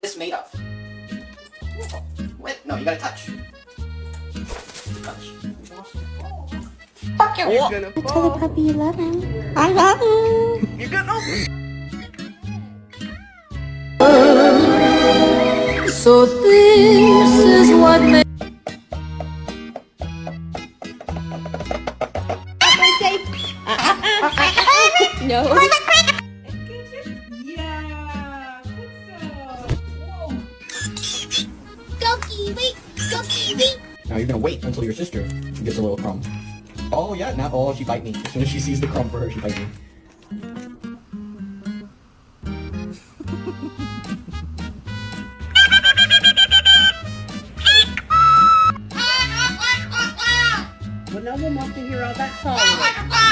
this made of? Wait, no, you gotta touch. Touch. Fuck you! You're gonna Tell the fall. puppy you love him. I love him. You're gonna. So this is what makes No. Yeah. Go Kiwi! Go Kiwi! Now you're gonna wait until your sister gets a little crumb. Oh yeah, now she bite me. As soon as she sees the crumb for her, she bite me. Well, no one wants to hear all that calling.